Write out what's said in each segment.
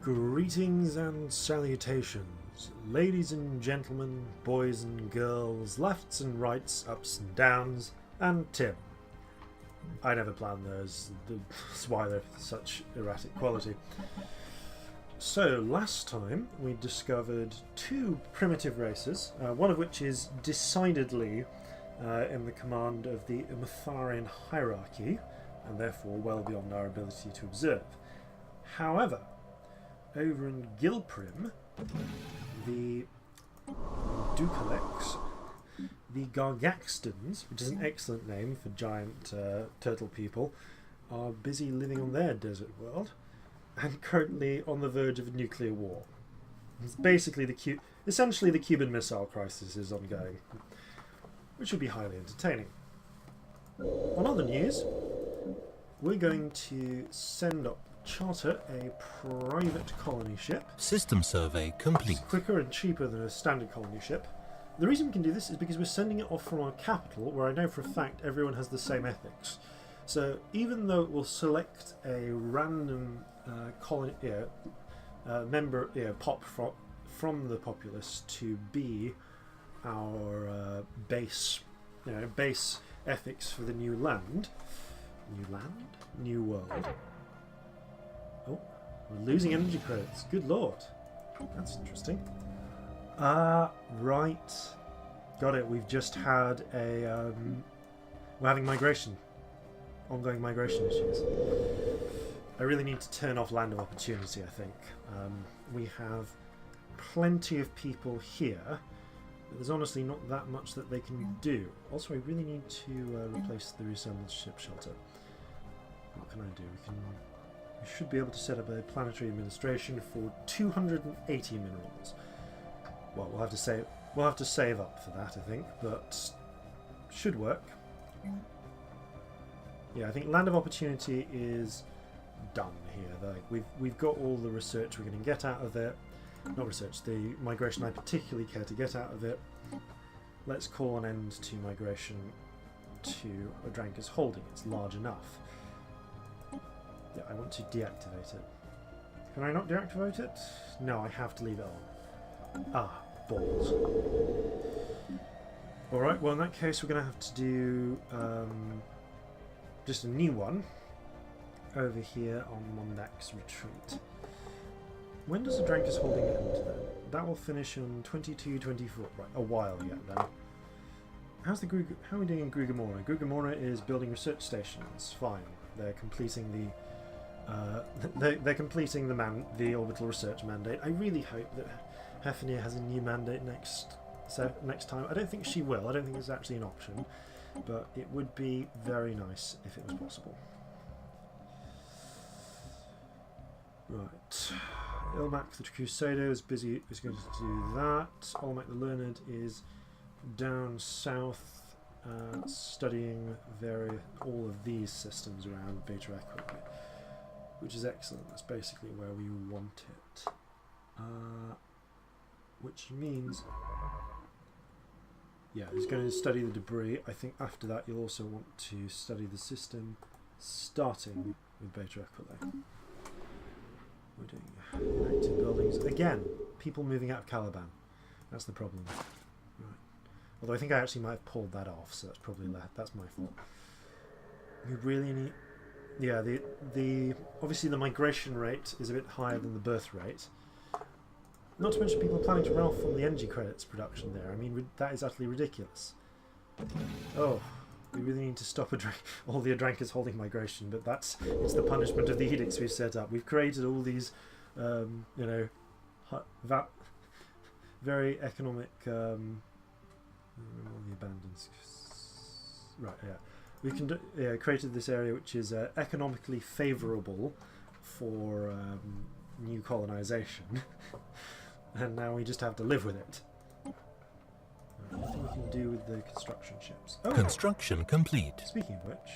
Greetings and salutations, ladies and gentlemen, boys and girls, lefts and rights, ups and downs, and Tim. I never planned those, that's why they're such erratic quality. So, last time we discovered two primitive races, one of which is decidedly in the command of the Immutharan Heirarchy, and therefore well beyond our ability to observe. However, over in Gilprim, the Ducalex, the Gargaxtons, which is an excellent name for giant turtle people, are busy living on their desert world and currently on the verge of a nuclear war. It's basically essentially the Cuban Missile Crisis is ongoing, which will be highly entertaining. On other news, we're going to charter a private colony ship. System survey complete. It's quicker and cheaper than a standard colony ship. The reason we can do this is because we're sending it off from our capital, where I know for a fact everyone has the same ethics. So even though it will select a random colony member, pop from the populace to be our base ethics for the new world. Oh, we're losing energy credits. Good lord. That's interesting. Right. Got it. We've just had a... we're having migration. Ongoing migration issues. I really need to turn off Land of Opportunity, I think. We have plenty of people here, but there's honestly not that much that they can do. Also, I really need to replace the reassembled ship shelter. What can I do? We should be able to set up a planetary administration for 280 minerals. Well, we'll have to save up for that, I think, but should work. Yeah, I think Land of Opportunity is done here. We've got all the research we're going to get out of it. Not research, the migration I particularly care to get out of it. Let's call an end to migration to Adranka's holding. It's large enough. Yeah, I want to deactivate it. Can I not deactivate it? No, I have to leave it on. Ah, balls. Alright, well in that case we're going to have to do just a new one over here on Mondak's retreat. When does Adranka's holding end then? That will finish on 22-24. Right, a while yet then. How are we doing in Grugamora? Grugamora is building research stations. Fine. They're completing they're completing the orbital research mandate. I really hope that Hefnir has a new mandate next time. I don't think she will. I don't think it's actually an option, but it would be very nice if it was possible. Right. Ugl Mak the Crusader is going to do that. Ugl Mak the Learned is down south studying all of these systems around Beta Equidna, which is excellent. That's basically where we want it. Which means, yeah, he's going to study the debris. I think after that you'll also want to study the system, starting with Beta Equidna. We're doing active buildings. Again, people moving out of Caliban. That's the problem. Right. Although I think I actually might have pulled that off, so that's probably that's my fault. We really need... Yeah, obviously the migration rate is a bit higher than the birth rate. Not to mention people are planning to run off from the energy credits production there. I mean, that is utterly ridiculous. Oh, we really need to stop all the Adrankas holding migration, but it's the punishment of the edicts we've set up. We've created all these, very economic... all the abandons. Right, yeah. We created this area which is economically favourable for new colonisation, and now we just have to live with it. Nothing we can do with the construction ships. Oh, construction complete. Speaking of which,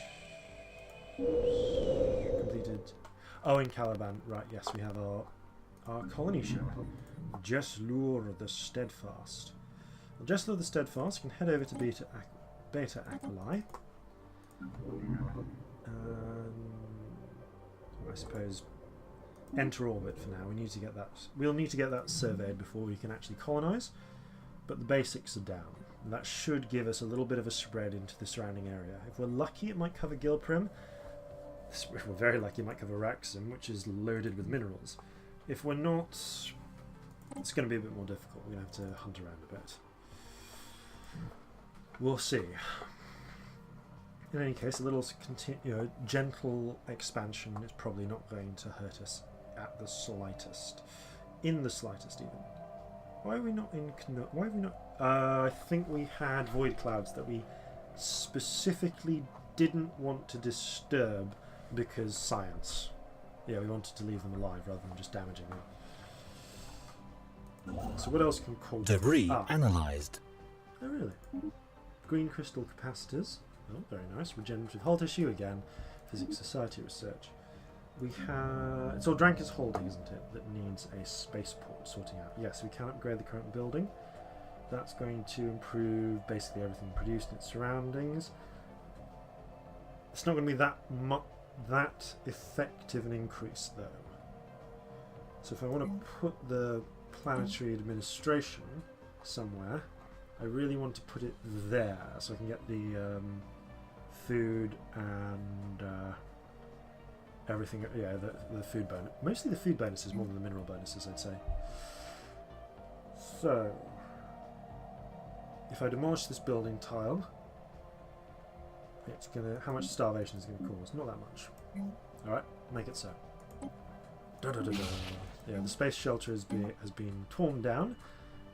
completed. Oh, in Caliban, right? Yes, we have our colony ship, Jesslur the Steadfast. Well, Jesslur the Steadfast can head over to Beta Aquili. I suppose enter orbit for now. We need to get that. We'll need to get that surveyed before we can actually colonise. But the basics are down. And that should give us a little bit of a spread into the surrounding area. If we're lucky, it might cover Gilprim. If we're very lucky, it might cover Wraxham, which is loaded with minerals. If we're not, it's going to be a bit more difficult. We're going to have to hunt around a bit. We'll see. In any case, a little gentle expansion is probably not going to hurt us at the slightest. In the slightest, even. Why are we not in? Why have we not? I think we had void clouds that we specifically didn't want to disturb because science. Yeah, we wanted to leave them alive rather than just damaging them. So what else can cause Debris analysed. Oh really? Green crystal capacitors. Oh, very nice. Regenerative hull tissue again. Physics Society research. We have... It's all Dranker's Holding, isn't it? That needs a spaceport sorting out. Yes, we can upgrade the current building. That's going to improve basically everything produced in its surroundings. It's not going to be that effective an increase, though. So if I want to put the planetary administration somewhere, I really want to put it there so I can get the food and everything. Yeah, the food bonus. Mostly the food bonuses more than the mineral bonuses, I'd say. So, if I demolish this building tile, it's gonna. How much starvation is it gonna cause? Not that much. All right, make it so. Da, da, da, da. Yeah, the space shelter has been torn down,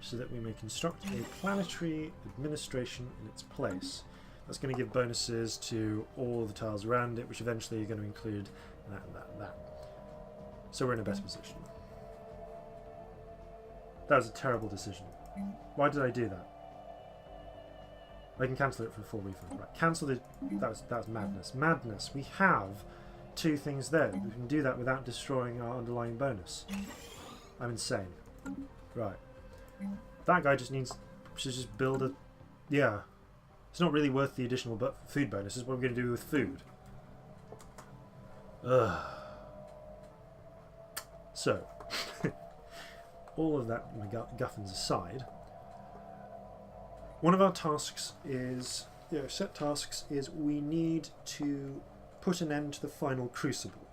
so that we may construct a planetary administration in its place. That's going to give bonuses to all the tiles around it, which eventually are going to include that and that and that. So we're in a better position. That was a terrible decision. Why did I do that? I can cancel it for a full refund. Right, cancel the... That was madness. Madness. We have 2 things there. We can do that without destroying our underlying bonus. I'm insane. Right. That guy just needs to just build a... Yeah. It's not really worth the additional food bonuses. What are we going to do with food? Ugh. So, all of that MacGuffins aside, one of our tasks is... set tasks is we need to put an end to the final crucible.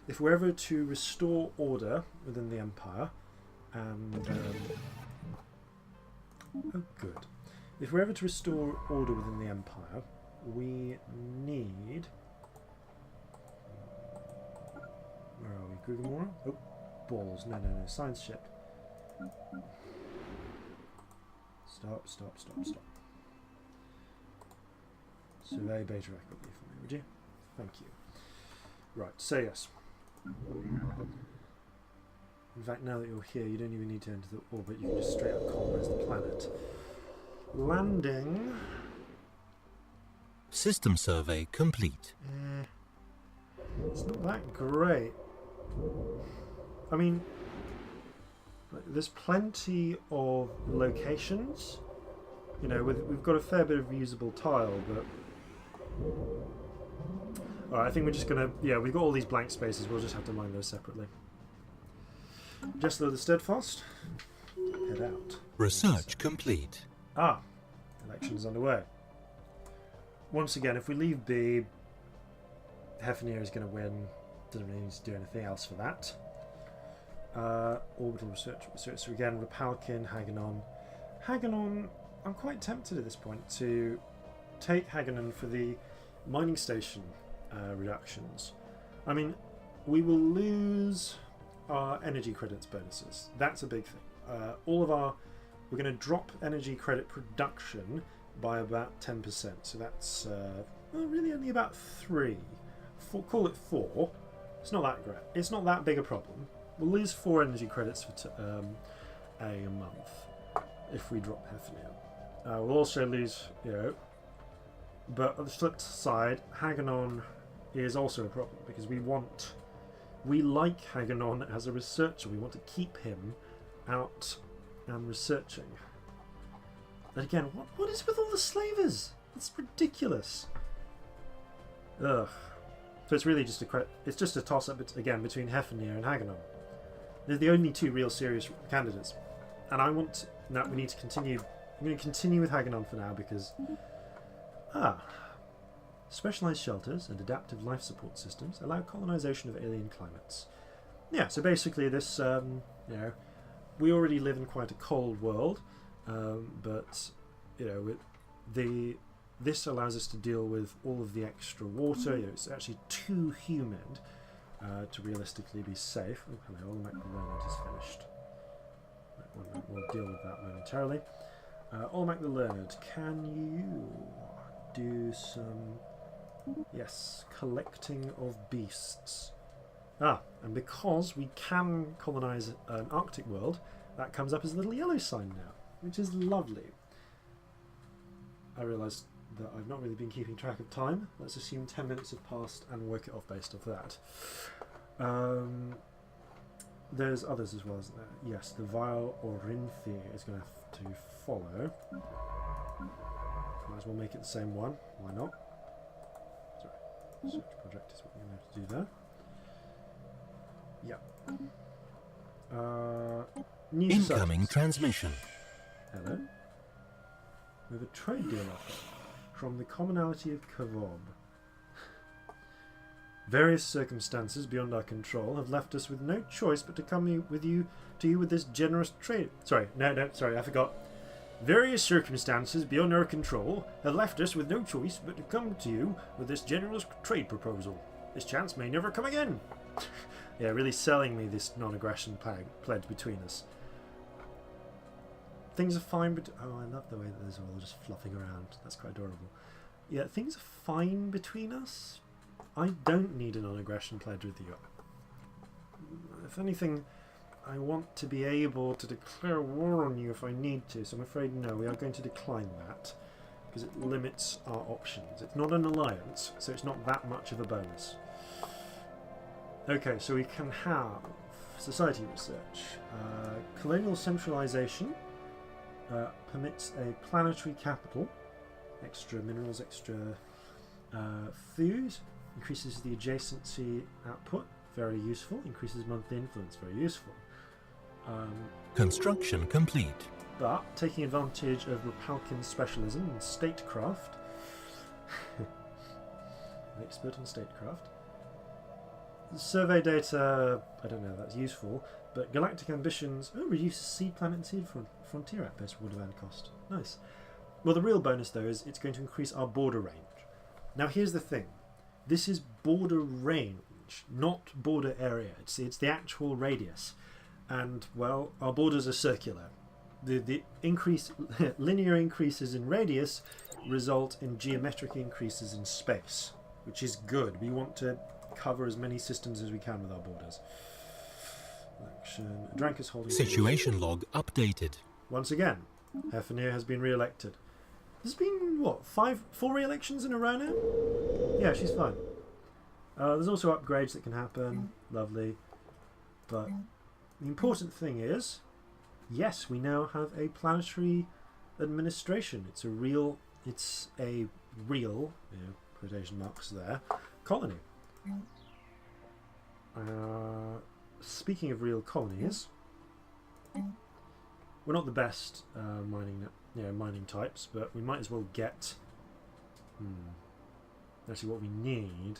If we're ever to restore order within the Empire, and... oh, good. If we're ever to restore order within the Empire, we need... Where are we? Grugamora? Oh, balls. No. Science ship. Stop. Survey beta equity for me, would you? Thank you. Right, so yes. In fact, now that you're here, you don't even need to enter the orbit. You can just straight up colonize the planet. Landing. System survey complete. It's not that great. I mean, there's plenty of locations. You know, we've got a fair bit of usable tile, but... Alright, I think we're just going to... Yeah, we've got all these blank spaces. We'll just have to mine those separately. Just load the Steadfast. Head out. Research complete. Ah, elections underway. Once again, if we leave B, Hefnir is going to win. Doesn't really need to do anything else for that. Orbital research. So again, Rapalkin, Haganon. Haganon, I'm quite tempted at this point to take Haganon for the mining station reductions. I mean, we will lose our energy credits bonuses. That's a big thing. We're going to drop energy credit production by about 10%. So that's really only about 3. Call it 4. It's not that great. It's not that big a problem. We'll lose 4 energy credits for a month if we drop Hefnir. We'll also lose, but on the flip side, Haganon is also a problem because we like Haganon as a researcher. We want to keep him out and researching. And again, what is with all the slavers? It's ridiculous. Ugh. So it's really just a toss-up again between Hefnir and Haganon. They're the only two real serious candidates, and we need to continue. I'm going to continue with Haganon for now because specialized shelters and adaptive life support systems allow colonization of alien climates. Yeah, so basically this, we already live in quite a cold world, but this allows us to deal with all of the extra water. It's actually too humid to realistically be safe. Oh, hello, all the learned is finished. We'll deal with that momentarily. Olmec the Learned, can you do some... Yes, collecting of beasts. And because we can colonize an Arctic world, that comes up as a little yellow sign now, which is lovely. I realised that I've not really been keeping track of time. Let's assume 10 minutes have passed and work it off based off that. There's others as well, isn't there? Yes, the Vile Orinthi is going to have to follow. Might as well make it the same one. Why not? Sorry, search project is what we're going to have to do there. Yeah. New Incoming subjects. transmission. Hello. We have a trade deal offer from the Commonality of Cavobb. Various circumstances beyond our control have left us with no choice but to come with you with this generous trade. Sorry, I forgot. Various circumstances beyond our control have left us with no choice but to come to you with this generous trade proposal. This chance may never come again. Yeah, really selling me this non-aggression pledge between us. Things are fine, but oh, I love the way that they're all just fluffing around. That's quite adorable. Yeah, things are fine between us. I don't need a non-aggression pledge with you. If anything, I want to be able to declare war on you if I need to, so I'm afraid no, we are going to decline that, because it limits our options. It's not an alliance, so it's not that much of a bonus. Okay, so we can have society research. Colonial centralization permits a planetary capital, extra minerals, extra food, increases the adjacency output, very useful, increases monthly influence, very useful. Construction complete. But taking advantage of Rapalkin's specialism in statecraft, an expert on statecraft. Survey data, I don't know, that's useful, but galactic ambitions, reduces seed planet and seed frontier outpost water van cost. Nice. Well, the real bonus though is it's going to increase our border range. Now here's the thing, this is border range, not border area. It's the actual radius, and well, our borders are circular. The linear increases in radius result in geometric increases in space, which is good. We want to cover as many systems as we can with our borders. Election. Drankus holding. Situation log updated. Once again, Hefnir has been re-elected. There's been what, 4 re-elections in a row now? Yeah, she's fine. There's also upgrades that can happen. Lovely. But the important thing is, yes, we now have a planetary administration. It's a real, quotation marks there, colony. Speaking of real colonies, we're not the best mining types, but we might as well get. Actually, what we need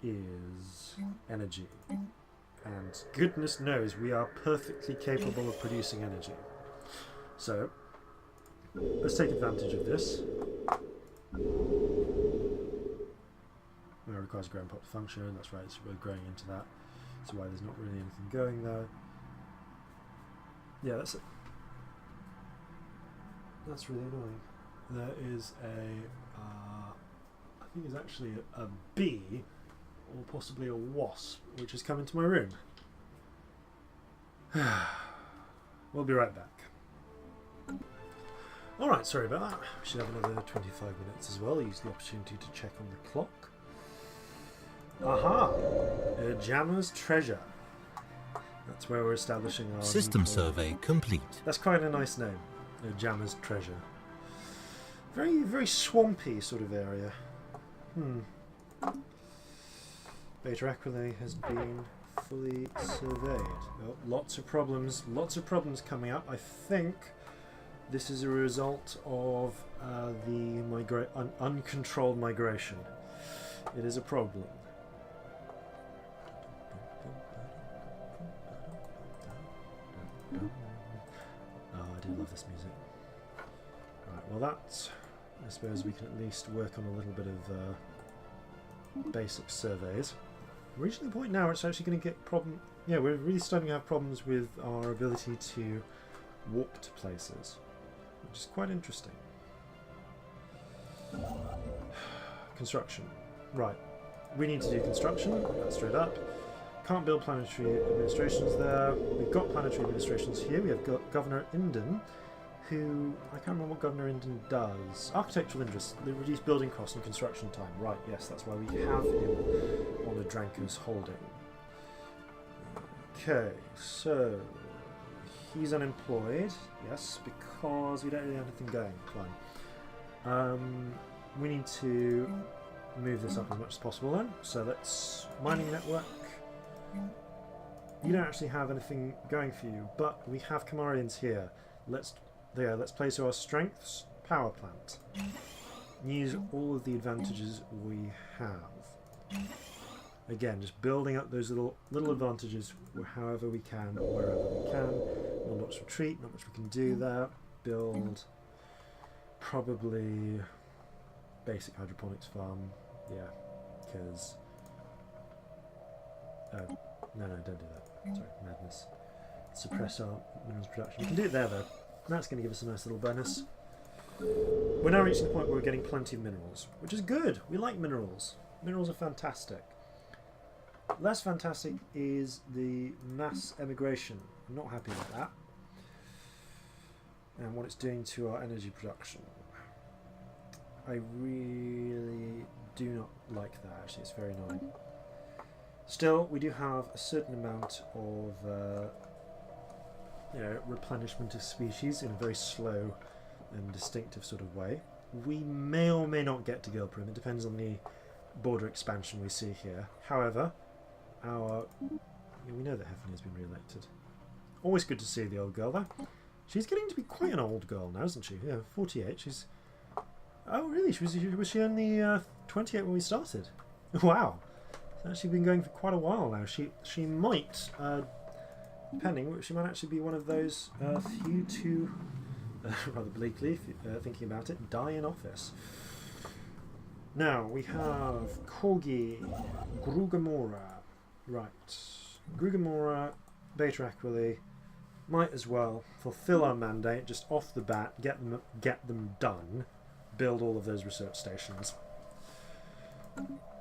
is energy, and goodness knows we are perfectly capable of producing energy. So let's take advantage of this. It requires a growing pop to function. That's right, so we're growing into that. That's why there's not really anything going there. Yeah, that's really annoying. There is I think it's actually a bee, or possibly a wasp, which has come into my room. We'll be right back. Alright, sorry about that. We should have another 25 minutes as well. Use the opportunity to check on the clock. Aha! Jammer's Treasure. That's where we're establishing our System survey complete. That's quite a nice name. Jammer's Treasure. Very, very swampy sort of area. Beta Aquilae has been fully surveyed. Oh, lots of problems coming up. I think this is a result of the uncontrolled migration. It is a problem. Oh, I do love this music. Right, well that's... I suppose we can at least work on a little bit of basic surveys. We're reaching the point now where it's actually going to get problem. Yeah, we're really starting to have problems with our ability to walk to places, which is quite interesting. Construction. Right. We need to do construction. That's straight up. Can't build planetary administrations there. We've got planetary administrations here. We have Governor Inden, who... I can't remember what Governor Inden does. Architectural interests. They reduce building costs and construction time. Right, yes, that's why we have him on a Dranko's holding. Okay, so... He's unemployed. Yes, because we don't really have anything going. Fine. We need to move this up as much as possible then. So let's... Mining network. You don't actually have anything going for you, but we have Kammarians here. Let's play to our strengths. Power plant. Use all of the advantages we have. Again, just building up those little advantages however we can, wherever we can. Not much retreat, not much we can do there. Build probably basic hydroponics farm. Yeah, because no, don't do that. Sorry, madness. Suppress our minerals production. We can do it there though. That's going to give us a nice little bonus. We're now reaching the point where we're getting plenty of minerals, which is good. We like minerals. Minerals are fantastic. Less fantastic is the mass emigration. I'm not happy with that. And what it's doing to our energy production. I really do not like that, actually. It's very annoying. Still, we do have a certain amount of replenishment of species in a very slow and distinctive sort of way. We may or may not get to Gilprim. It depends on the border expansion we see here. However, we know that Heffany has been re-elected. Always good to see the old girl there. She's getting to be quite an old girl now, isn't she? Yeah, 48. She's... Oh, really? Was she only 28 when we started? Wow. She's actually been going for quite a while now. She might, depending, she might actually be one of those few to, rather bleakly, thinking about it, die in office. Now, we have Corgi, Grugamora. Right. Grugamora, Beta Aquilae, might as well fulfill our mandate just off the bat, get them done, build all of those research stations.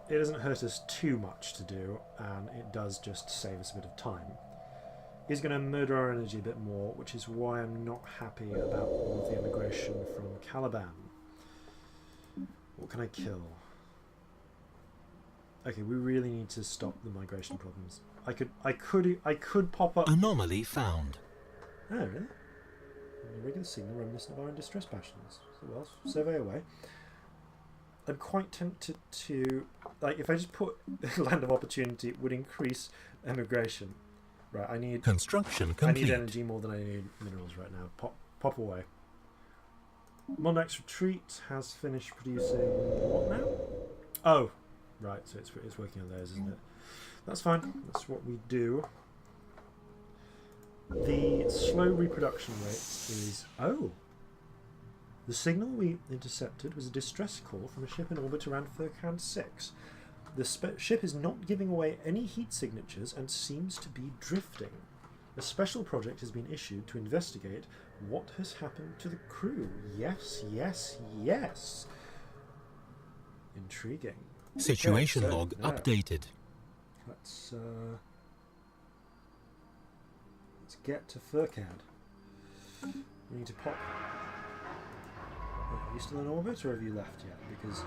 It doesn't hurt us too much to do, and it does just save us a bit of time. He's going to murder our energy a bit more, which is why I'm not happy about all of the immigration from Caliban. What can I kill? Okay, we really need to stop the migration problems. I could pop up... Anomaly found. Oh, really? A regular signal reminiscent of our in distress passions. So, well, survey away. I'm quite tempted to... Like, if I just put Land of Opportunity, it would increase emigration. Right, I need... Construction complete. I need energy more than I need minerals right now. Pop away. Mondak's Retreat has finished producing... What now? Oh, right, so it's working on those, isn't it? That's fine. That's what we do. The slow reproduction rate is... Oh! The signal we intercepted was a distress call from a ship in orbit around Furcand 6. The ship is not giving away any heat signatures and seems to be drifting. A special project has been issued to investigate what has happened to the crew. Yes, yes, yes! Intriguing. Situation Okay, so log now, updated. Let's get to Furcand. We need to pop... Are you still in orbit, or have you left yet? Because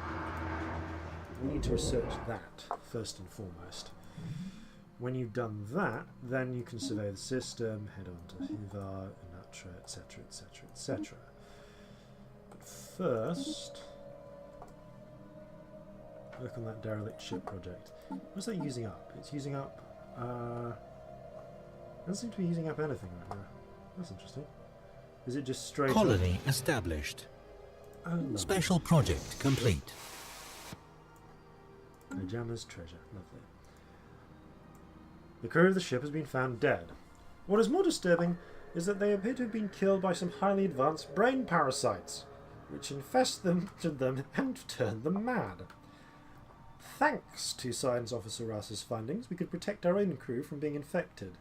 we need to research that first and foremost. When you've done that, then you can survey the system, head on to Hivar, Inatra, etc., etc., etc. But first, Work on that derelict ship project. What's that using up? It's using up... doesn't seem to be using up anything right now. That's interesting. Is it just straight Colony established. Oh, lovely. Special project complete. Najama's treasure. Lovely. The crew of the ship has been found dead. What is more disturbing is that they appear to have been killed by some highly advanced brain parasites, which infest them and turn them mad. Thanks to Science Officer Russ's findings, we could protect our own crew from being infected.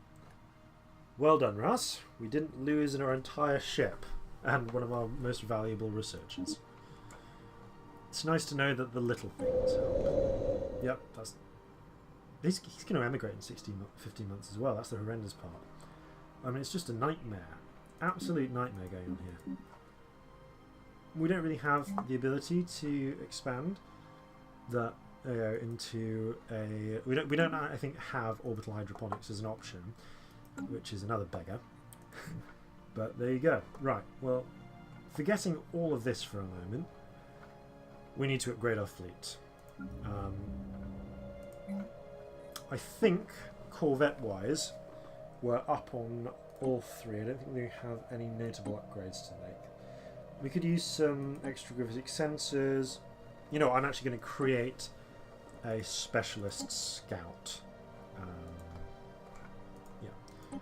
Well done, Russ. We didn't lose our entire ship and one of our most valuable researchers. It's nice to know that the little things help. Yep, that's... He's going to emigrate in 15 months as well. That's the horrendous part. I mean, it's just a nightmare. Absolute nightmare going on here. We don't really have the ability to expand that into a... We don't, I think, have orbital hydroponics as an option, which is another beggar. But there you go. Right, well, forgetting all of this for a moment, we need to upgrade our fleet. I think, Corvette-wise, we're up on all three. I don't think we have any notable upgrades to make. We could use some extra gravitic sensors. You know, I'm actually going to create a specialist scout. Yeah.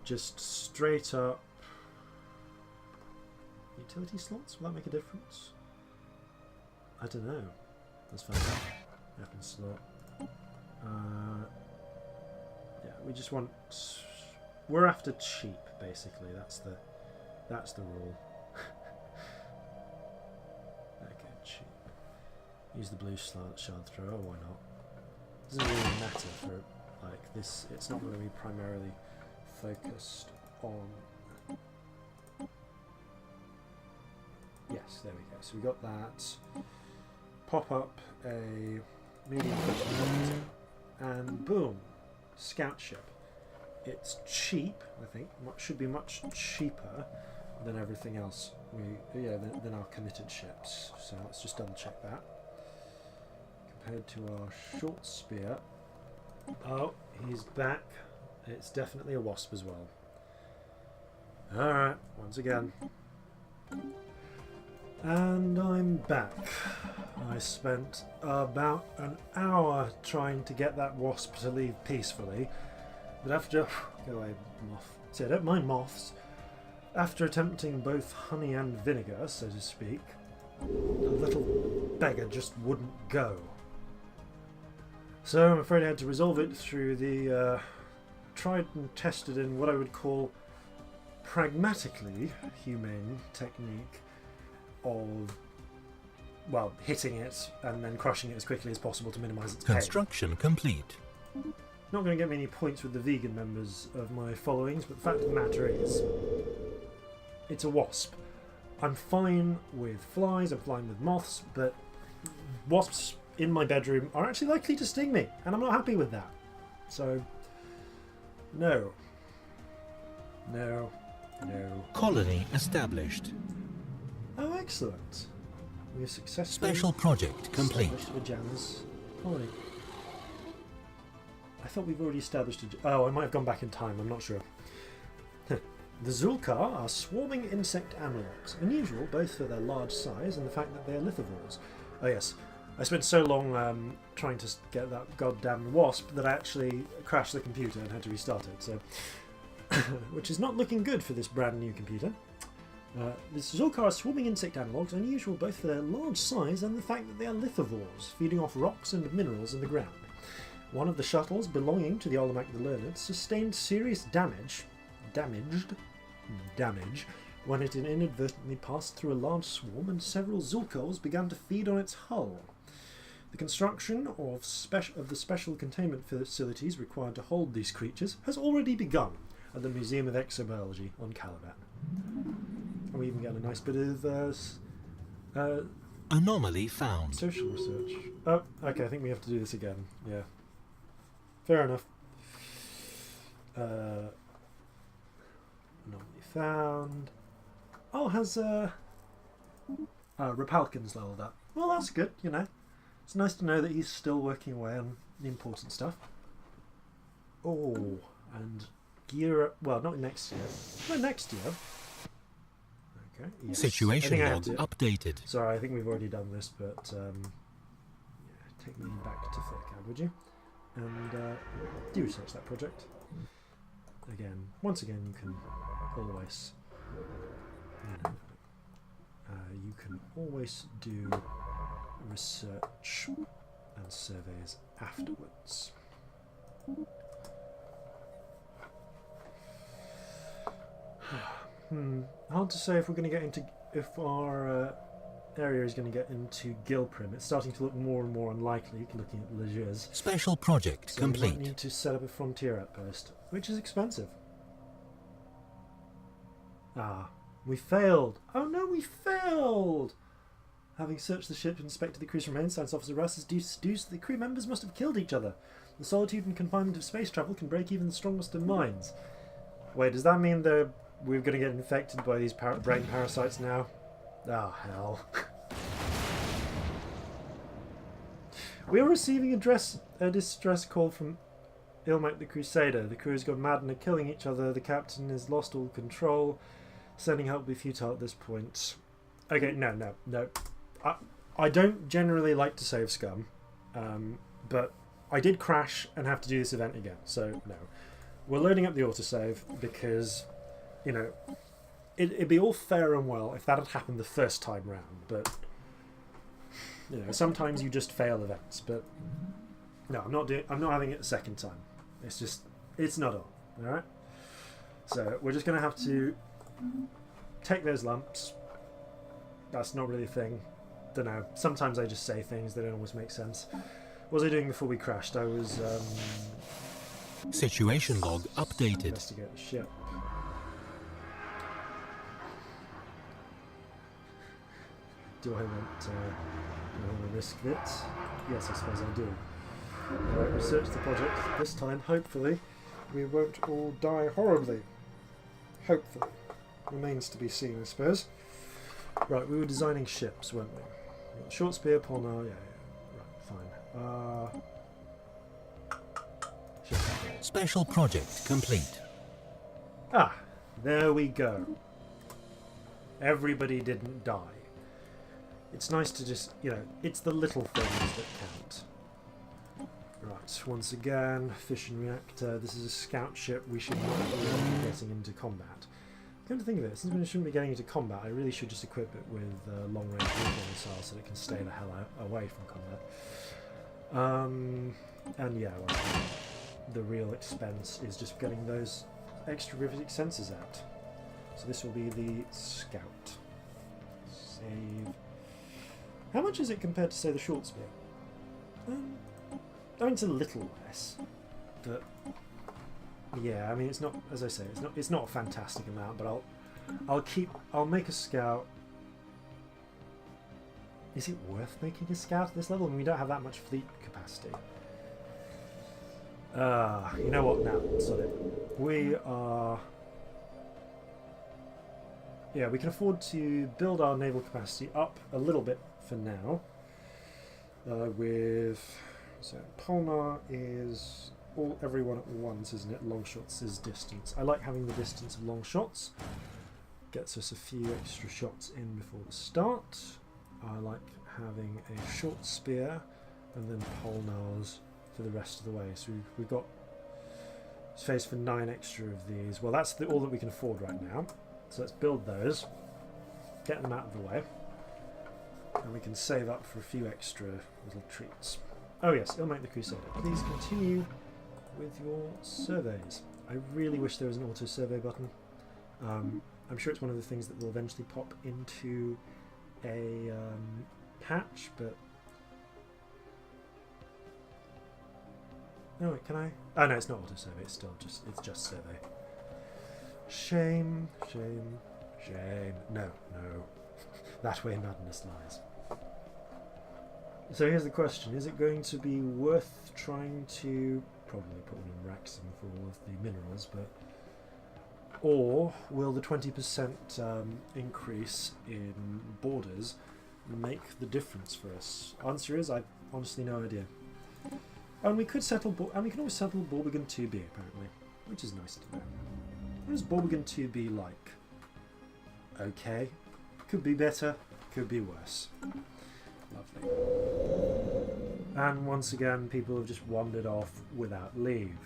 Just straight up... Utility slots? Will that make a difference? I don't know. Let's find out. Weapon slot. Yeah, we just want... We're after cheap, basically. That's the rule. Okay, cheap. Use the blue shard thrower. Why not? Doesn't really matter for like this. It's not going to be primarily focused on. Yes, there we go. So we got that. Pop up a medium and boom, scout ship. It's cheap, I think. Should be much cheaper than everything else. Than our committed ships. So let's just double check that. Compared to our short spear. Oh, he's back. It's definitely a wasp as well. Alright, once again. And I'm back. I spent about an hour trying to get that wasp to leave peacefully. But after... Go away, moth. See, I don't mind moths. After attempting both honey and vinegar, so to speak, the little beggar just wouldn't go. So I'm afraid I had to resolve it through the tried and tested in what I would call pragmatically humane technique of, well, hitting it and then crushing it as quickly as possible to minimise its pain. Construction complete. Not going to get me any points with the vegan members of my followings, but the fact of the matter is, it's a wasp. I'm fine with flies, I'm fine with moths, but wasps in my bedroom are actually likely to sting me, and I'm not happy with that. So, no. No. No. Colony established. Oh, excellent. We have successfully Special project complete. established a Janus colony. I thought we've already established a... Oh, I might have gone back in time, I'm not sure. The Zulkar are swarming insect analogues, unusual both for their large size and the fact that they are lithivores. Oh yes, I spent so long trying to get that goddamn wasp that I actually crashed the computer and had to restart it, so... which is not looking good for this brand new computer. The Zulkar are swarming insect analogues, unusual both for their large size and the fact that they are lithivores, feeding off rocks and minerals in the ground. One of the shuttles belonging to the Ugl Mak the Learned sustained serious damage when it inadvertently passed through a large swarm and several Zulkars began to feed on its hull. The construction of the special containment facilities required to hold these creatures has already begun at the Museum of Exobiology on Caliban. And we even get a nice bit of Anomaly found. social research. Oh, okay, I think we have to do this again. Yeah. Fair enough. Anomaly found. Oh, has Rapalkin's leveled up. Well, that's good, you know. It's nice to know that he's still working away on the important stuff. Oh, and gear... Well, not next year. No, next year. Okay. Yes. Situation log updated. Sorry, I think we've already done this, but... yeah, take me back to Third, would you? And do research that project. Once again, you can always... you can always do research and surveys afterwards. Hard to say if we're going to get into, if our area is going to get into Gilprim. It's starting to look more and more unlikely, looking at Lejeune. Special project So complete. we might need to set up a frontier outpost, which is expensive. Ah, we failed. Oh no, we failed! Having searched the ship and inspected the crew's remains, Science Officer Russ has deduced that the crew members must have killed each other. The solitude and confinement of space travel can break even the strongest of minds. Wait, does that mean that we're going to get infected by these brain parasites now? Ah, hell. We are receiving a distress call from Ugl Mak the Crusader. The crew has gone mad and are killing each other. The captain has lost all control. Sending help will be futile at this point. Okay, no. I don't generally like to save scum, but I did crash and have to do this event again, so no. We're loading up the autosave because, you know, it'd be all fair and well if that had happened the first time round, but, you know, sometimes you just fail events, but no, I'm not having it the second time. It's not on, alright? So we're just going to have to take those lumps. That's not really a thing. Don't know. Sometimes I just say things that don't always make sense. What was I doing before we crashed? I was Situation log updated. investigate the ship. Do I want to risk it? Yes, I suppose I do. Alright, research the project. This time, hopefully, we won't all die horribly. Hopefully. Remains to be seen, I suppose. Right, we were designing ships, weren't we? Short spear, Polnar, yeah. Right, fine. Ship. Special project complete. Ah, there we go. Everybody didn't die. It's nice to just, you know, it's the little things that count. Right, once again, fission reactor. This is a scout ship. We should not be getting into combat. Come to think of it, since we shouldn't be getting into combat, I really should just equip it with long-range missiles so that it can stay the hell away from combat. And yeah, well, the real expense is just getting those extra riveting sensors out. So this will be the scout. Save. How much is it compared to, say, the short spear? I mean, it's a little less, but yeah, I mean, it's not, as I say, it's not a fantastic amount, but I'll make a scout. Is it worth making a scout at this level? I mean, we don't have that much fleet capacity. You know what? Now, sod it. We are. Yeah, we can afford to build our naval capacity up a little bit for now. So Polnar is everyone at once, isn't it? Long shots is distance. I like having the distance of long shots. Gets us a few extra shots in before the start. I like having a short spear and then Polnars for the rest of the way. So we've got space for 9 extra of these. Well, that's all that we can afford right now. So let's build those, get them out of the way, and we can save up for a few extra little treats. Oh yes, Ugl Mak the Crusader. Please continue with your surveys. I really wish there was an auto survey button. I'm sure it's one of the things that will eventually pop into a patch, but no, wait, can I? Oh no, it's not auto survey. It's just survey. Shame. No. That way madness lies. So here's the question: is it going to be worth trying to probably put one in Raxum for all of the minerals, or will the 20% increase in borders make the difference for us? Answer is, I honestly no idea. And we could settle, and we can always settle Borbigan 2B apparently, which is nice to know. What is Borbigan 2B like? Okay, could be better, could be worse. Lovely. And once again, people have just wandered off without leave.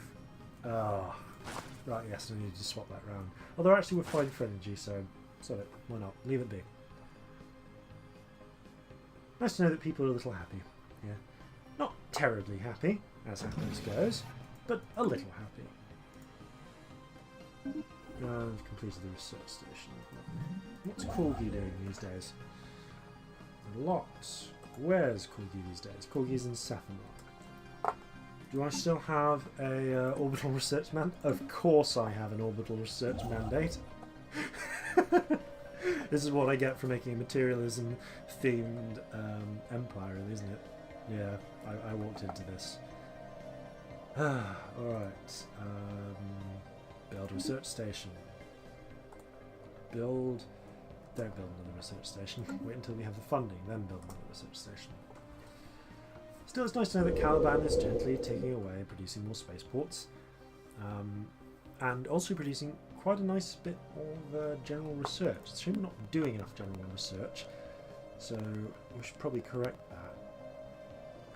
Ah, right. Yes, I need to swap that round. Although actually we're fine for energy, so sod it. Why not? Leave it be. Nice to know that people are a little happy. Yeah. Not terribly happy, as happiness goes, but a little happy. I've completed the research station. What's Corgi doing these days? Lots. Where's Corgi these days? Corgi's in Saphamar. Do I still have a orbital research mandate? Of course I have an orbital research mandate. This is what I get for making a materialism-themed empire, isn't it? Yeah, I walked into this. Alright. Build a research station. Don't build another research station. Wait until we have the funding, then build another research station. Still, it's nice to know that Caliban is gently taking away, producing more spaceports, and also producing quite a nice bit of general research. It's a shame we're not doing enough general research, so we should probably correct that.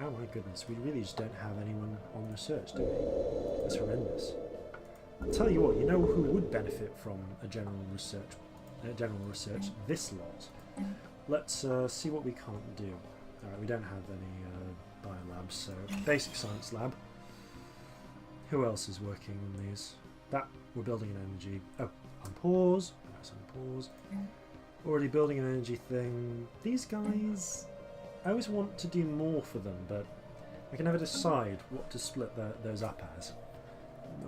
Oh my goodness, we really just don't have anyone on research, do we? That's horrendous. I'll tell you what, you know who would benefit from a general research? This lot. Let's see what we can't do. Alright, we don't have any biolabs, so basic science lab. Who else is working on these? That, we're building an energy. Oh, on pause. That's on pause. Already building an energy thing. These guys, I always want to do more for them, but I can never decide what to split those up as.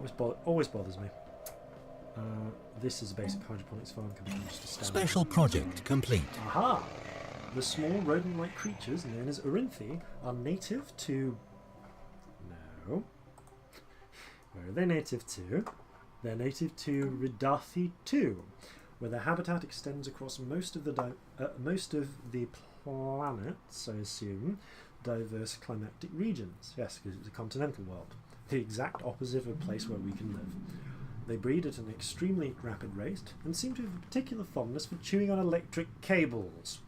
It always bothers me. This is a basic hydroponics farm. Can become just a standard. Special project complete. Aha! The small rodent-like creatures known as Orinthi are native to... No. Where are they native to? They're native to Ridathi 2, where their habitat extends across most of the planet's, I assume, diverse climatic regions. Yes, because it's a continental world. The exact opposite of a place where we can live. They breed at an extremely rapid rate and seem to have a particular fondness for chewing on electric cables.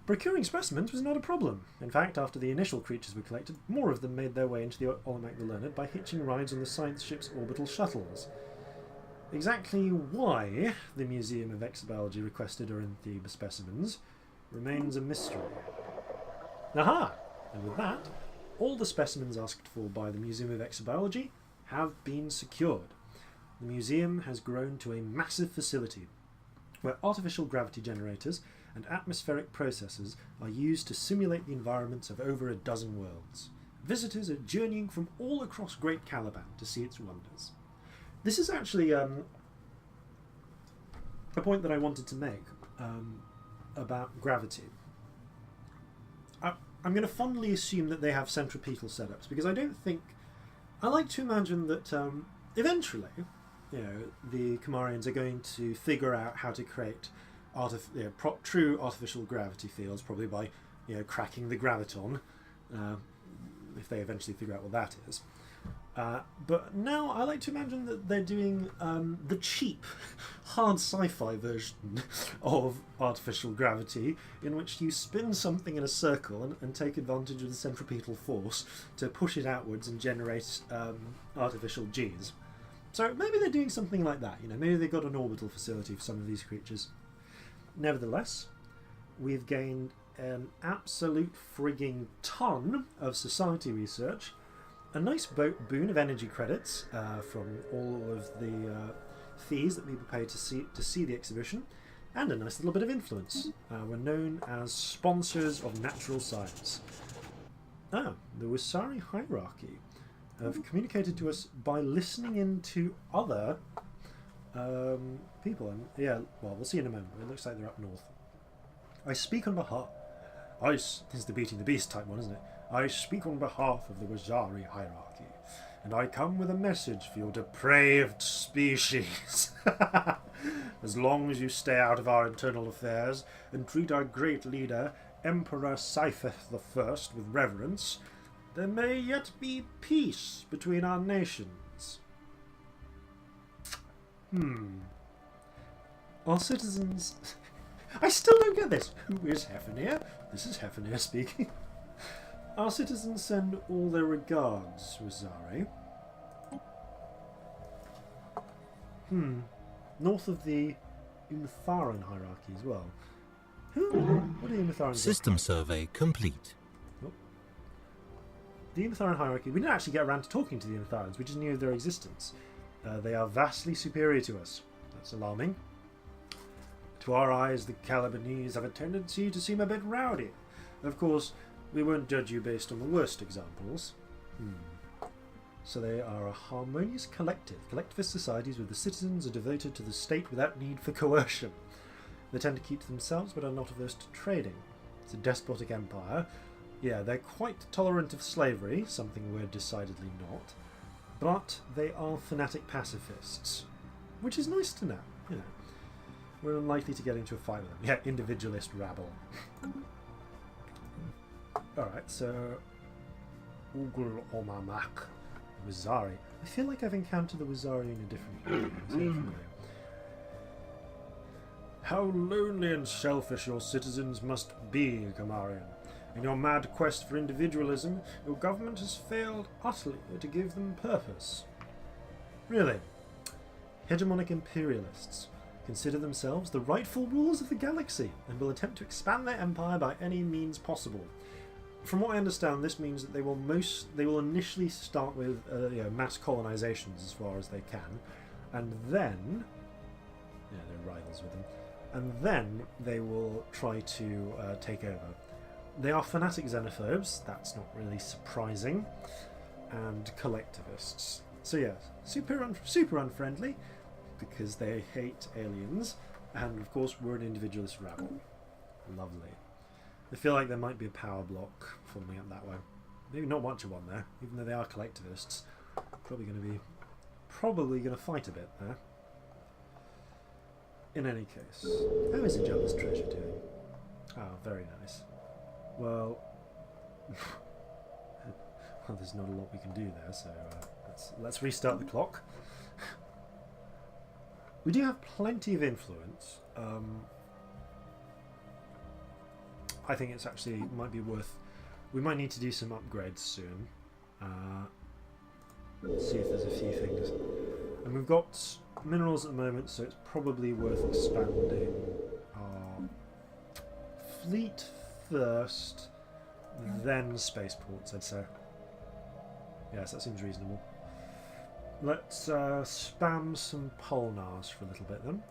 Procuring specimens was not a problem. In fact, after the initial creatures were collected, more of them made their way into the Ugl Mak the Learned by hitching rides on the science ship's orbital shuttles. Exactly why the Museum of Exobiology requested Orinthi specimens remains a mystery. Aha! And with that, all the specimens asked for by the Museum of Exobiology have been secured. The museum has grown to a massive facility where artificial gravity generators and atmospheric processes are used to simulate the environments of over a dozen worlds. Visitors are journeying from all across Great Caliban to see its wonders. This is actually a point that I wanted to make about gravity. I'm going to fondly assume that they have centripetal setups, because I don't think... I like to imagine that eventually, the Kammarians are going to figure out how to create true artificial gravity fields, probably by cracking the graviton, if they eventually figure out what that is. But now I like to imagine that they're doing the cheap, hard sci-fi version of artificial gravity, in which you spin something in a circle and take advantage of the centripetal force to push it outwards and generate artificial G's. So maybe they're doing something like that. Maybe they've got an orbital facility for some of these creatures. Nevertheless, we've gained an absolute frigging ton of society research, a nice boon of energy credits from all of the fees that people pay to see the exhibition, and a nice little bit of influence. We're known as sponsors of natural science. The Wessari Heirarchy have communicated to us by listening in to other people. And well, we'll see in a moment. It looks like they're up north. I speak on behalf... This is the Beating the Beast type one, isn't it? I speak on behalf of the Wessari Heirarchy, and I come with a message for your depraved species. As long as you stay out of our internal affairs and treat our great leader Emperor Seifeth I with reverence, there may yet be peace between our nations. Our citizens... I still don't get this. Who is Hefenir? This is Hefenir speaking. Our citizens send all their regards, Wessari. North of the Immutharan Heirarchy as well. What are the Immutharan? System survey complete. Oh. The Immutharan Heirarchy. We didn't actually get around to talking to the Immutharans. We just knew of their existence. They are vastly superior to us. That's alarming. To our eyes, the Calibanese have a tendency to seem a bit rowdy. Of course, we won't judge you based on the worst examples. So they are a harmonious collectivist societies where the citizens are devoted to the state without need for coercion. They tend to keep to themselves but are not averse to trading. It's a despotic empire. Yeah, they're quite tolerant of slavery, something we're decidedly not. But they are fanatic pacifists, which is nice to know. You know, we're unlikely to get into a fight with them. Yeah, individualist rabble. Alright, so Ugl Mak, Wessari. I feel like I've encountered the Wessari in a different game. How lonely and selfish your citizens must be, Kammarian. In your mad quest for individualism, your government has failed utterly to give them purpose. Really? Hegemonic imperialists consider themselves the rightful rulers of the galaxy and will attempt to expand their empire by any means possible. From what I understand, this means that they will initially start with mass colonizations as far as they can, and then they're rivals with them, and then they will try to take over. They are fanatic xenophobes, that's not really surprising, and collectivists. So yes, super unfriendly, because they hate aliens, and of course we're an individualist rabble. Lovely. I feel like there might be a power block forming up that way. Maybe not much of one there, even though they are collectivists. Probably going to fight a bit there. In any case, how is the jealous treasure doing? Oh, very nice. Well, there's not a lot we can do there, so let's restart the clock. We do have plenty of influence. I think it's actually might be worth. We might need to do some upgrades soon. Let's see if there's a few things. And we've got minerals at the moment, so it's probably worth expanding our fleet first, then spaceports, I'd say. Yes, that seems reasonable. Let's spam some polnars for a little bit then.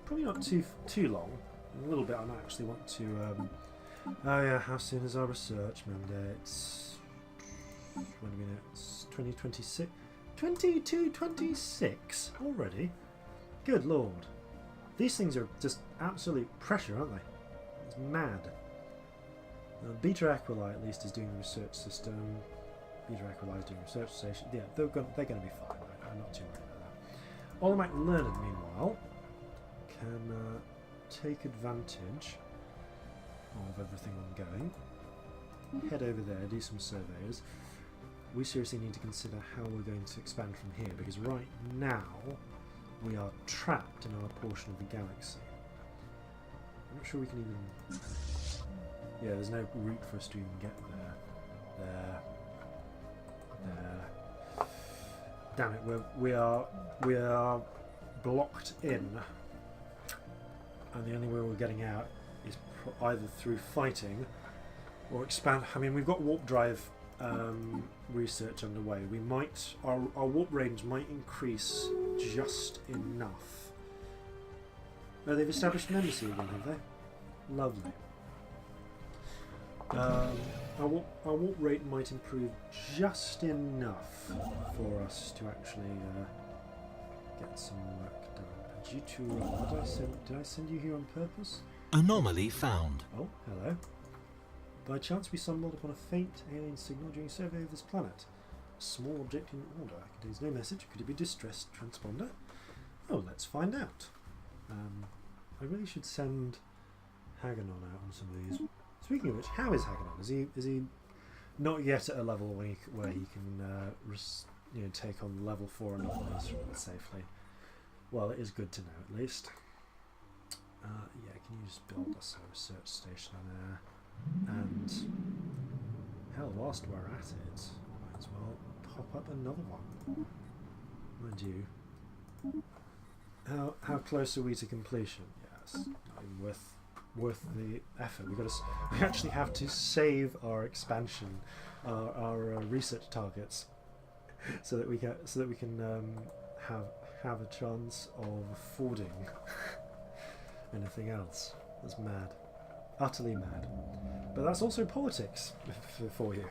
Probably not too long. In a little bit, I might actually want to. Oh yeah, how soon is our research mandates? When do we know? It's 2026. 2226 already. Good lord, these things are just absolute pressure, aren't they? It's mad. Beta Aquila at least is doing the research system. Beta Aquila is doing research station. Yeah, they're going to be fine. Right? I'm not too worried about that. Ugl Mak Learned, meanwhile, can take advantage of everything ongoing. Head over there, do some surveys. We seriously need to consider how we're going to expand from here, because right now we are trapped in our portion of the galaxy. I'm not sure we can even... Yeah, there's no route for us to even get there. There. Damn it, we are blocked in, and the only way we're getting out is either through fighting or expand. I mean, we've got warp drive research underway. We might our warp range might increase just enough. Oh, they've established an embassy again, have they? Lovely. Our warp rate might improve just enough for us to actually get some work done. Due to did I send you here on purpose? Anomaly found. Oh, hello. By chance, we stumbled upon a faint alien signal during a survey of this planet. A small object in order. Contains no message. Could it be distress transponder? Oh, let's find out. I really should send Haganon out on some of these. Speaking of which, how is Haganon? Is he not yet at a level where he can take on level 4 anomalies safely? Well, it is good to know at least. Yeah, can you just build us a research station there? And hell, whilst we're at it, might as well pop up another one. Mind you, how close are we to completion? Yes, not even worth the effort. We actually have to save our expansion, our research targets, so that we can have a chance of affording anything else. That's mad, utterly mad. But that's also politics for you.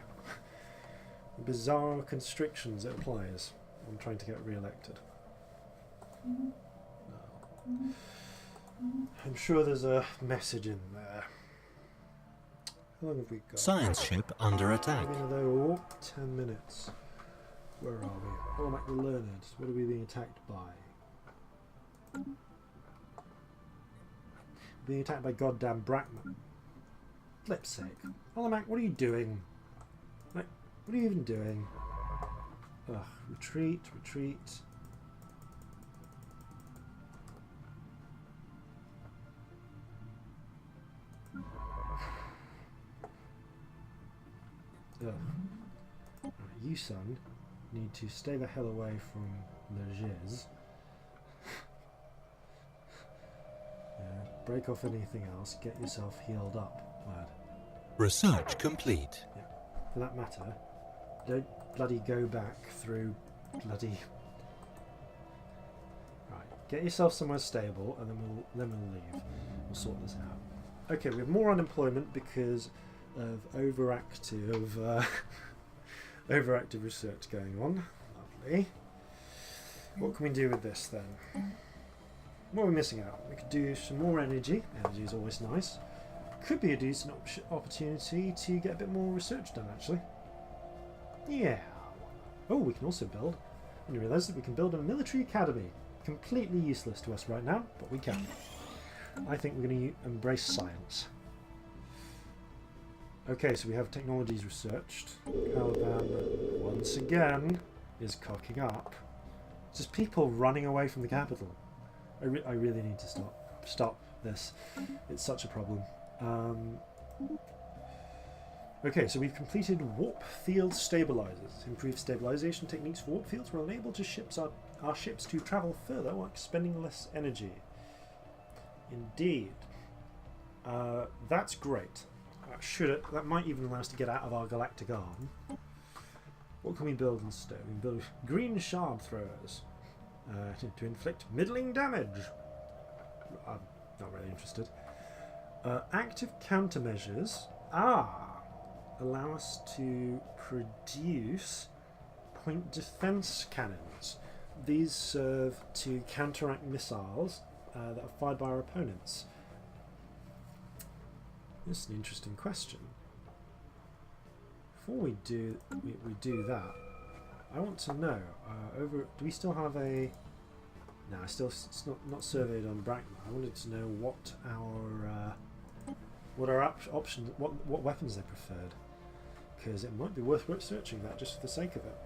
Bizarre constrictions it applies on trying to get re-elected. I'm sure there's a message in there. How long have we got? Science ship under attack. 10 minutes. Where are we? Ugl Mak the Learned. What are we being attacked by? Being attacked by goddamn Brackman. Flip's sake. Ugl Mak, what are you doing? Like, what are you even doing? Ugh, retreat, retreat. Ugh. Right, you, son, need to stay the hell away from the Giz. Break off anything else, get yourself healed up, lad. Research complete. Yeah. For that matter, don't bloody go back through bloody... Right, get yourself somewhere stable and then we'll leave. We'll sort this out. Okay, we have more unemployment because of overactive research going on. Lovely. What can we do with this then? What are we missing out? We could do some more energy. Energy is always nice. Could be a decent opportunity to get a bit more research done, actually. Yeah. Oh, we can also build. I didn't realise that we can build a military academy. Completely useless to us right now, but we can. I think we're going to embrace science. Okay, so we have technologies researched. Caliban, once again, is cocking up. Just people running away from the capital. I really need to stop this. It's such a problem. Okay, so we've completed warp field stabilizers. Improved stabilization techniques for warp fields will enable our ships to travel further while expending less energy. Indeed. That's great. That might even allow us to get out of our galactic arm. What can we build instead? We can build green shard throwers to inflict middling damage. I'm not really interested. Active countermeasures allow us to produce point defense cannons. These serve to counteract missiles that are fired by our opponents. This is an interesting question. Before we do that, I want to know do we still have a? No, it's not surveyed on Brackman. I wanted to know what our options, what weapons they preferred, because it might be worth researching that just for the sake of it.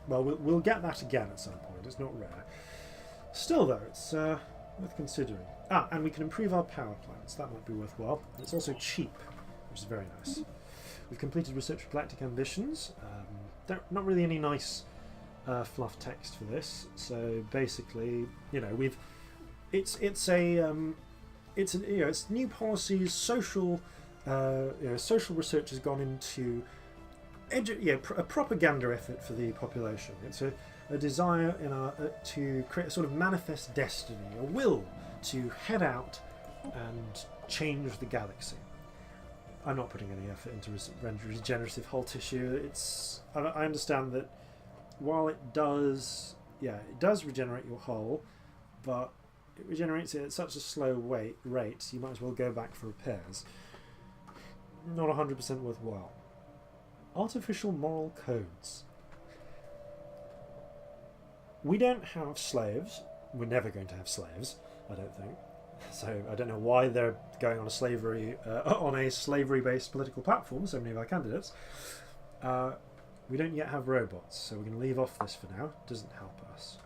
Well, we'll get that again at some point. It's not rare. Still, though, it's worth considering. And we can improve our power plants. That might be worthwhile. It's also cheap, which is very nice. We've completed research for galactic ambitions. Not really any nice fluff text for this. So basically, it's new policies, social research has gone into a propaganda effort for the population. It's a desire to create a sort of manifest destiny, a will to head out and change the galaxy. I'm not putting any effort into regenerative whole tissue. I understand that while it does regenerate your whole, but it regenerates it at such a slow rate, you might as well go back for repairs. Not 100% worthwhile. Artificial moral codes. We don't have slaves. We're never going to have slaves, I don't think. So I don't know why they're going on a slavery-based political platform. So many of our candidates. We don't yet have robots, so we're going to leave off this for now. Doesn't help us.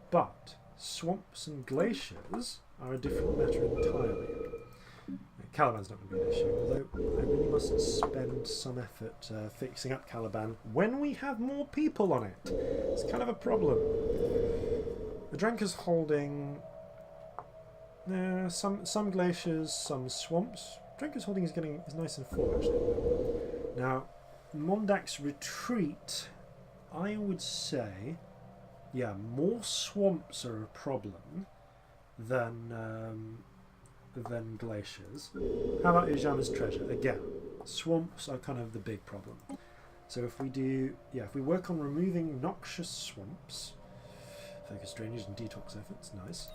But swamps and glaciers are a different matter entirely. Caliban's not going to be an issue, although I really must spend some effort fixing up Caliban when we have more people on it. It's kind of a problem. The Dranker's holding some glaciers, some swamps. Dranker's holding is nice and full actually. Now, Mondak's retreat, I would say, yeah, more swamps are a problem than glaciers. How about Ijama's treasure? Again, swamps are kind of the big problem. So if we work on removing noxious swamps, focus drainage and detox efforts, nice.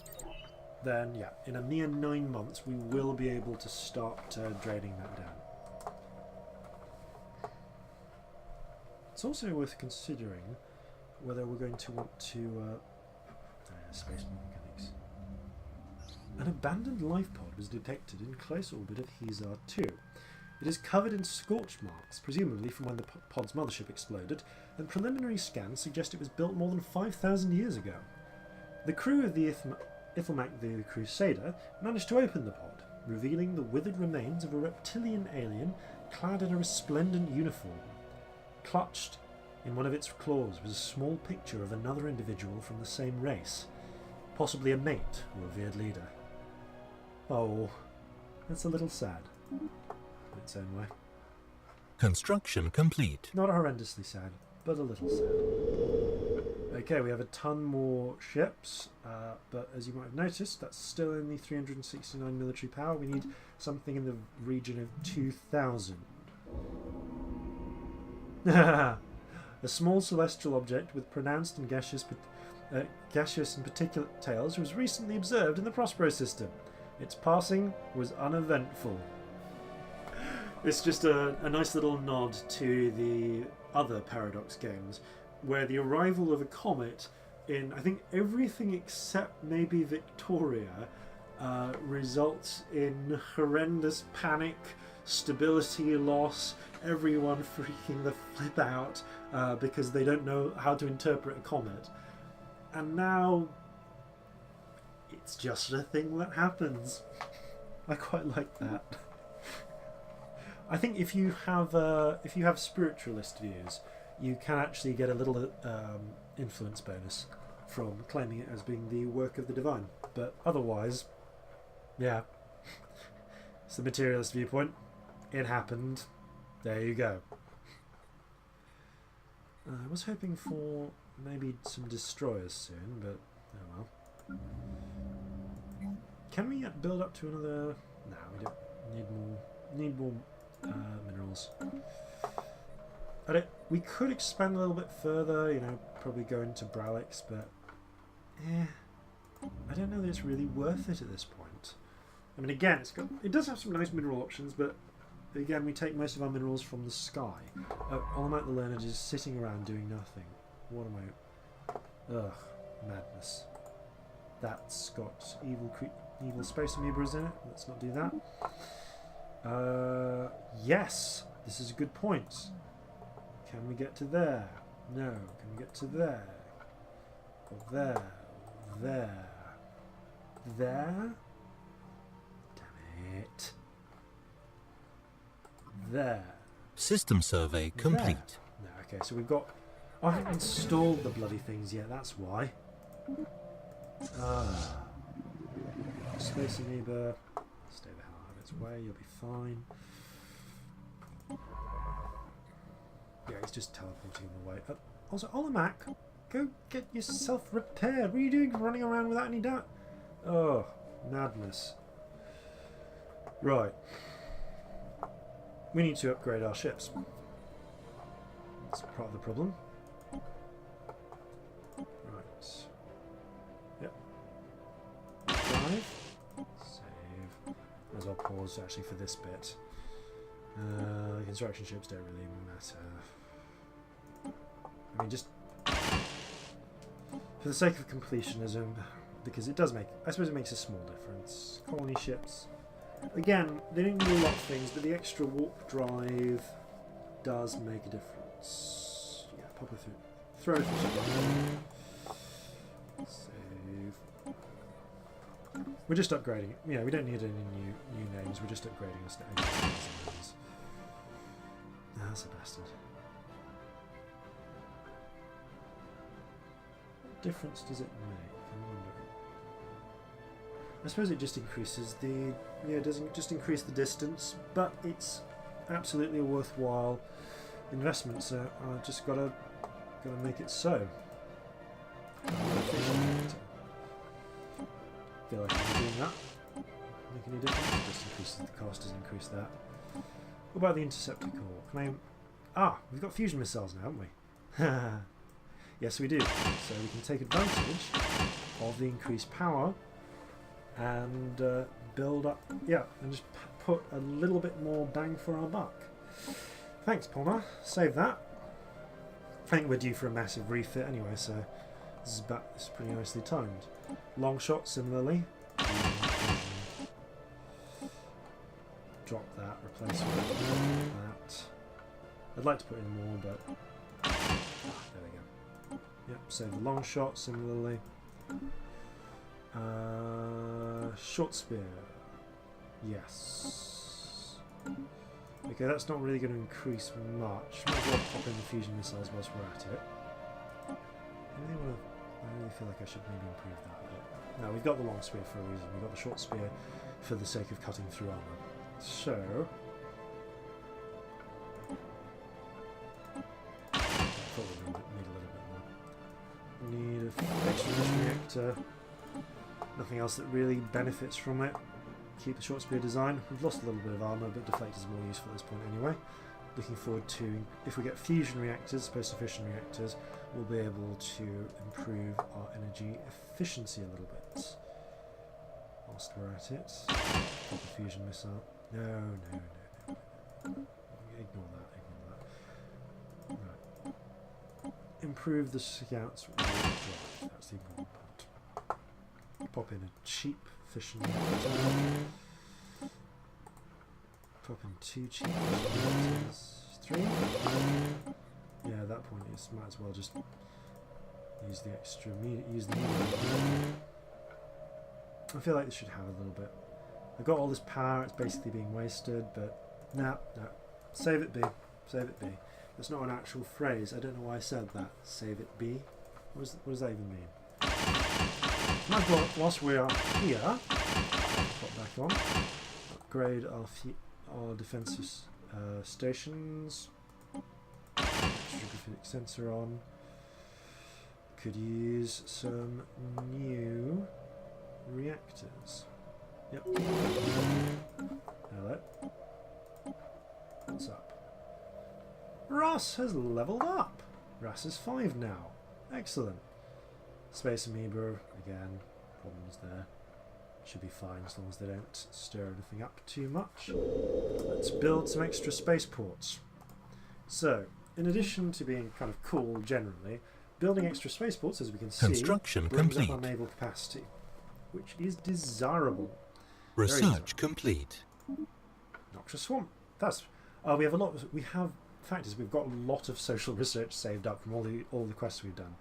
Then yeah, in a mere 9 months we will be able to start draining that down. It's also worth considering whether we're going to want to space mechanics. An abandoned life pod was detected in close orbit of Heizar 2. It is covered in scorch marks, presumably from when the pod's mothership exploded, and preliminary scans suggest it was built more than 5,000 years ago. The crew of the Ugl Mak the Crusader managed to open the pod, revealing the withered remains of a reptilian alien clad in a resplendent uniform. Clutched in one of its claws was a small picture of another individual from the same race, possibly a mate or a revered leader. Oh, that's a little sad, in its own way. Construction complete. Not horrendously sad, but a little sad. Okay, we have a ton more ships, but as you might have noticed, that's still only 369 military power. We need something in the region of 2,000. A small celestial object with pronounced and gaseous and particulate tails was recently observed in the Prospero system. Its passing was uneventful. It's just a nice little nod to the other Paradox games, where the arrival of a comet in, I think, everything except maybe Victoria results in horrendous panic, stability loss, everyone freaking the flip out because they don't know how to interpret a comet. And now it's just a thing that happens. I quite like that. I think if you have spiritualist views, you can actually get a little influence bonus from claiming it as being the work of the divine. But otherwise, yeah, it's the materialist viewpoint. It happened. There you go. I was hoping for maybe some destroyers soon, but oh well. Can we build up to another? No, we don't need more minerals. We could expand a little bit further, you know, probably go into Bralix, but I don't know that it's really worth it at this point. I mean, again, it does have some nice mineral options, but again, we take most of our minerals from the sky. Ugl Mak the Learned is sitting around doing nothing. What am I? Ugh, madness. That's got evil space amoebas in it. Let's not do that. Yes, this is a good point. Can we get to there? No. Can we get to there? Or there? There? There? Damn it. There. System survey complete. No, okay, so we've got... I haven't installed the bloody things yet, that's why. Space amoeba. Stay the hell out of its way, you'll be fine. Yeah, he's just teleporting away. Also, Ugl Mak, go get yourself repaired. What are you doing running around without any doubt? Oh, madness. Right. We need to upgrade our ships. That's part of the problem. Right. Yep. 5. Save. Might as well pause actually for this bit. Construction ships don't really matter. I mean, just for the sake of completionism, because it does make, I suppose it makes a small difference. Colony ships. Again, they don't do a lot of things, but the extra warp drive does make a difference. Yeah, pop it through. Throw it through. Save. We're just upgrading it. Yeah, we don't need any new names, we're just upgrading us to names. That's a bastard. What difference does it make? I'm wondering. I suppose it just increases the, yeah, it doesn't just increase the distance, but it's absolutely a worthwhile investment. So I just gotta make it so. Feel like I'm doing that. Make any difference? It just increases the cost. Doesn't increase that. What about the interceptor core? Can I? We've got fusion missiles now, haven't we? Yes, we do. So we can take advantage of the increased power and build up, yeah, and just put a little bit more bang for our buck. Thanks, Palmer. Save that. I think we're due for a massive refit anyway, so this is pretty nicely timed. Long shot, similarly. Drop that, replace it with that. I'd like to put in more, but there we go. Yep, save the long shot, similarly. Short spear. Yes. Okay, that's not really going to increase much. Might as well pop in the fusion missiles whilst we're at it. I really feel like I should maybe improve that a bit. No, we've got the long spear for a reason. We've got the short spear for the sake of cutting through armour. So probably need a little bit more. Need an extra mission reactor. Nothing else that really benefits from it. Keep the short spear design. We've lost a little bit of armour, but deflectors are more useful at this point anyway. Looking forward to, if we get fusion reactors, opposed to fission reactors, we'll be able to improve our energy efficiency a little bit. Whilst we're at it. Pop a fusion missile. No. Ignore that. Right. Improve the scouts. That's the important part. Pop in a cheap fission reactor. Pop in 2 cheap reactors. 3? Yeah, at that point you might as well just use the extra use the medium. I feel like this should have a little bit. I've got all this power, it's basically being wasted, but no. Save it be. Save it be. That's not an actual phrase. I don't know why I said that. Save it be. What does that even mean? Might as well, whilst we are here, pop back on. Upgrade our defensive stations. Extra sensor on. Could use some new reactors. Yep. Hello. What's up? Ross has leveled up. Ross is 5 now. Excellent. Space amoeba, again, problems there. Should be fine as long as they don't stir anything up too much. Let's build some extra spaceports. So, in addition to being kind of cool generally, building extra spaceports, as we can see, brings up our naval capacity, which is desirable. Research complete. Noxious Swamp. That's we've got a lot of social research saved up from all the quests we've done.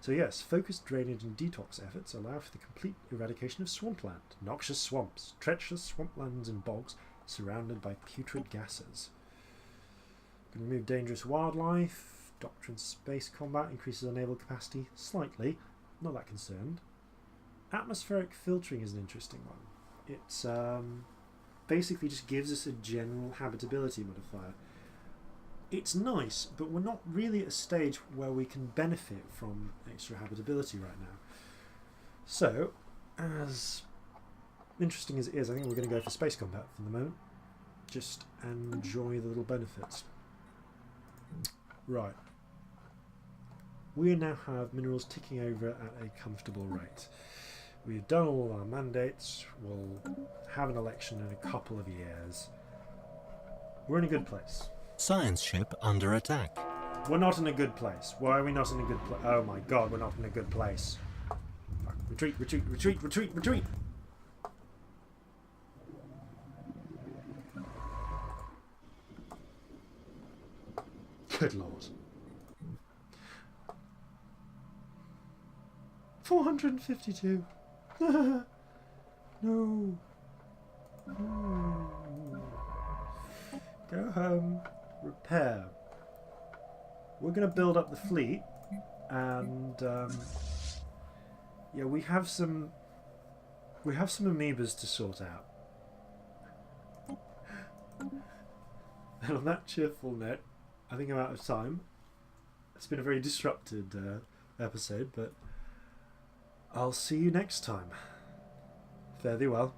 So yes, focused drainage and detox efforts allow for the complete eradication of swampland, noxious swamps, treacherous swamplands and bogs surrounded by putrid gases. Can remove dangerous wildlife. Doctrine space combat increases our naval capacity slightly. Not that concerned. Atmospheric filtering is an interesting one. It's basically just gives us a general habitability modifier. It's nice, but we're not really at a stage where we can benefit from extra habitability right now. So, as interesting as it is, I think we're going to go for space combat for the moment. Just enjoy the little benefits. Right. We now have minerals ticking over at a comfortable rate. We've done all our mandates. We'll have an election in a couple of years. We're in a good place. Science ship under attack. We're not in a good place. Why are we not in a good place? Oh my god, we're not in a good place. Fuck, Retreat, retreat, retreat, retreat, retreat! Good lord. 452. No. No. Go home. Repair. We're going to build up the fleet, and yeah, we have some amoebas to sort out. And on that cheerful note, I think I'm out of time. It's been a very disrupted episode, but I'll see you next time. Fare thee well.